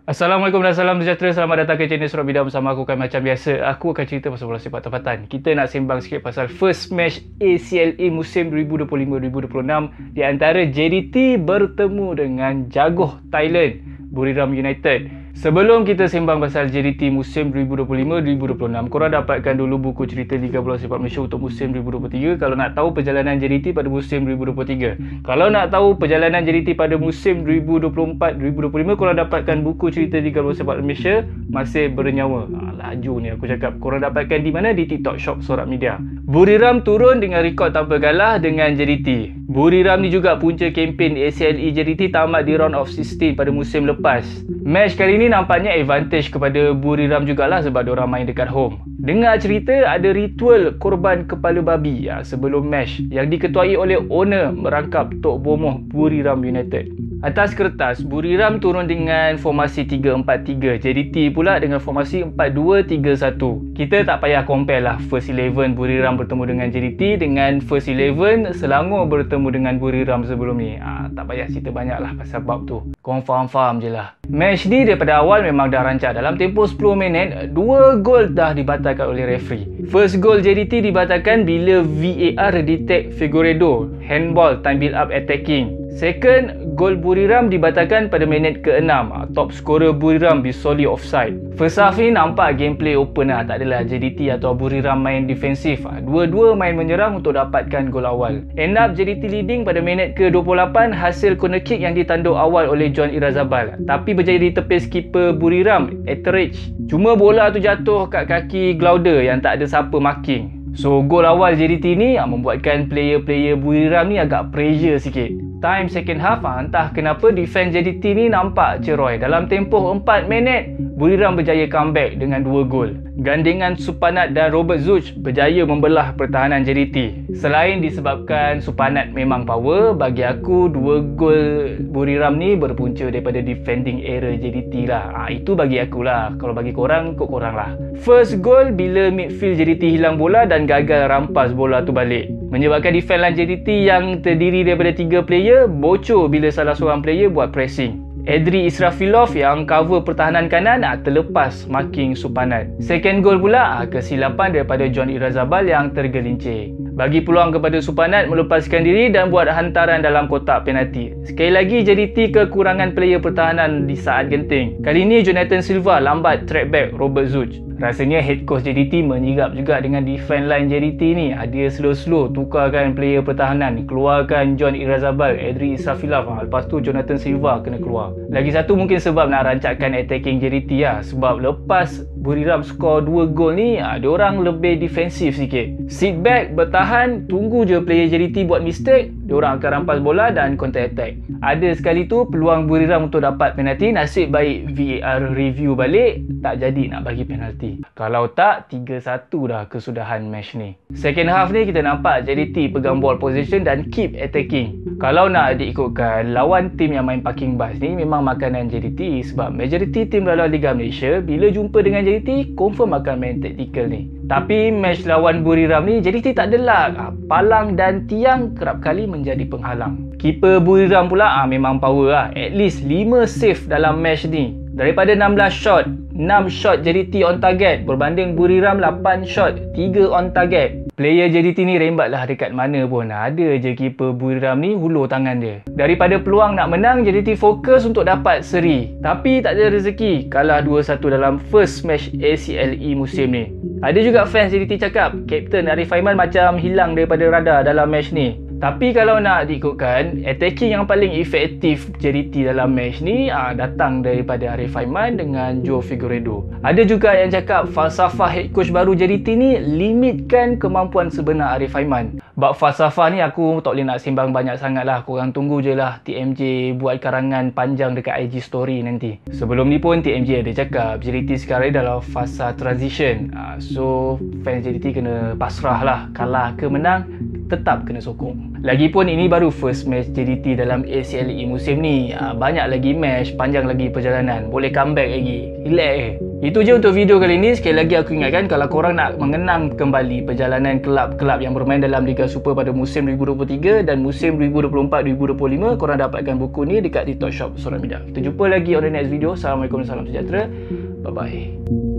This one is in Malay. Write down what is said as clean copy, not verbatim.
Assalamualaikum dan salam sejahtera. Selamat datang ke channel Surat Bidah bersama aku kan. Macam biasa, aku akan cerita pasal bola sepak tempatan. Kita nak sembang sikit pasal first match ACLA musim 2025-2026 di antara JDT bertemu dengan jagoh Thailand, Buriram United. Sebelum kita sembang pasal JDT musim 2025-2026, korang dapatkan dulu buku cerita Liga Bola Sepak Malaysia untuk musim 2023 kalau nak tahu perjalanan JDT pada musim 2023. Kalau nak tahu perjalanan JDT pada musim 2024-2025, korang dapatkan buku cerita Liga Bola Sepak Malaysia masih bernyawa. Laju ni aku cakap. Korang dapatkan di mana? Di TikTok Shop Sorak Media. Buriram turun dengan rekod tanpa kalah dengan JDT. Buriram ni juga punca kempen ACLE JDT tamat di round of 16 pada musim lepas. Match kali ni nampaknya advantage kepada Buriram jugalah sebab diorang main dekat home. Dengar cerita ada ritual korban kepala babi sebelum match yang diketuai oleh owner merangkap Tok Bomoh Buriram United. Atas kertas, Buriram turun dengan formasi 3-4-3. JDT pula dengan formasi 4-2-3-1. Kita tak payah compare lah first 11 Buriram bertemu dengan JDT dengan first 11 Selangor bertemu dengan Buriram sebelum ni. Tak payah cerita banyak lah pasal bab tu. Korang faham-faham je lah. Match ni daripada awal memang dah rancak. Dalam tempoh 10 minit, 2 gol dah dibatalkan oleh referee. First goal JDT dibatalkan bila VAR detect Figueiredo handball time build up attacking. Second, gol Buriram dibatalkan pada minit ke-6. Top scorer Buriram Bisoli offside. First half ni nampak gameplay open lah. Tak adalah JDT atau Buriram main defensif. Dua-dua main menyerang untuk dapatkan gol awal. End up JDT leading pada minit ke-28 hasil corner kick yang ditanduk awal oleh John Irazabal. Tapi berjaya ditepis keeper Buriram, Etheridge. Cuma bola tu jatuh kat kaki Glauder yang tak ada siapa marking. So, gol awal JDT ni membuatkan player-player Buriram ni agak pressure sikit. Time second half, entah kenapa defense JDT ni nampak ceroi. Dalam tempoh 4 minit, Buriram berjaya comeback dengan 2 gol. Gandingan Supanat dan Robert Zuch berjaya membelah pertahanan JDT. Selain disebabkan Supanat memang power, bagi aku 2 gol Buriram ni berpunca daripada defending error JDT lah. Itu bagi aku lah. Kalau bagi korang, ikut korang lah. First goal bila midfield JDT hilang bola dan gagal rampas bola tu balik. Menyebabkan defense line JDT yang terdiri daripada 3 player bocor bila salah seorang player buat pressing. Edri Israfilov yang cover pertahanan kanan terlepas marking Supanat. Second goal pula kesilapan daripada John Irazabal yang tergelincir. Bagi peluang kepada Supanat melepaskan diri dan buat hantaran dalam kotak penalti. Sekali lagi JDT kekurangan player pertahanan di saat genting. Kali ini Jonathan Silva lambat track back Robert Zuch. Rasanya head coach JDT menyirap juga dengan defense line JDT ni. Dia slow-slow tukarkan player pertahanan, keluarkan John Irazabal, Edri Israfilov, lepas tu Jonathan Silva kena keluar. Lagi satu mungkin sebab nak rancakkan attacking JDT lah. Sebab lepas Buriram skor 2 gol ni, diorang lebih defensif sikit. Sit back, bertahan, tunggu je player JDT buat mistake, diorang akan rampas bola dan counter attack. Ada sekali tu peluang Buriram untuk dapat penalti, nasib baik VAR review balik, tak jadi nak bagi penalti. Kalau tak, 3-1 dah kesudahan match ni. Second half ni kita nampak JDT pegang ball position dan keep attacking. Kalau nak diikutkan, lawan tim yang main parking bus ni memang makanan JDT sebab majoriti tim dalam Liga Malaysia bila jumpa dengan JDT confirm akan main tactical ni. Tapi match lawan Buriram ni JDT tak ada luck. Palang dan tiang kerap kali menjadi penghalang. Keeper Buriram pula memang power lah. At least 5 save dalam match ni. Daripada 16 shot, 6 shot JDT on target berbanding Buriram 8 shot, 3 on target. Player JDT ni rembat lah dekat mana pun. Ada je keeper Buriram ni hulur tangan dia. Daripada peluang nak menang, JDT fokus untuk dapat seri. Tapi tak ada rezeki, kalah 2-1 dalam first match ACLE musim ni. Ada juga fans JDT cakap, Kapten Arif Aiman macam hilang daripada radar dalam match ni. Tapi kalau nak diikutkan, attacking yang paling efektif JDT dalam match ni datang daripada Arif Aiman dengan Joe Figueiredo. Ada juga yang cakap falsafah head coach baru JDT ni limitkan kemampuan sebenar Arif Aiman. Bab falsafah ni aku tak boleh nak sembang banyak sangat lah. Korang tunggu je lah TMJ buat karangan panjang dekat IG story nanti. Sebelum ni pun TMJ ada cakap JDT sekarang ni dalam fasa transition. So fans JDT kena pasrah lah. Kalah ke menang, tetap kena sokong. Lagipun ini baru first match JDT dalam ACLE musim ni. Banyak lagi match, panjang lagi perjalanan. Boleh comeback lagi. Relax. Itu je untuk video kali ni. Sekali lagi aku ingatkan, kalau korang nak mengenang kembali perjalanan kelab-kelab yang bermain dalam Liga Liga Super pada musim 2023 dan musim 2024-2025. Korang dapatkan buku ni dekat TikTok Shop Social Media. Kita jumpa lagi on the next video. Assalamualaikum dan salam sejahtera. Bye bye.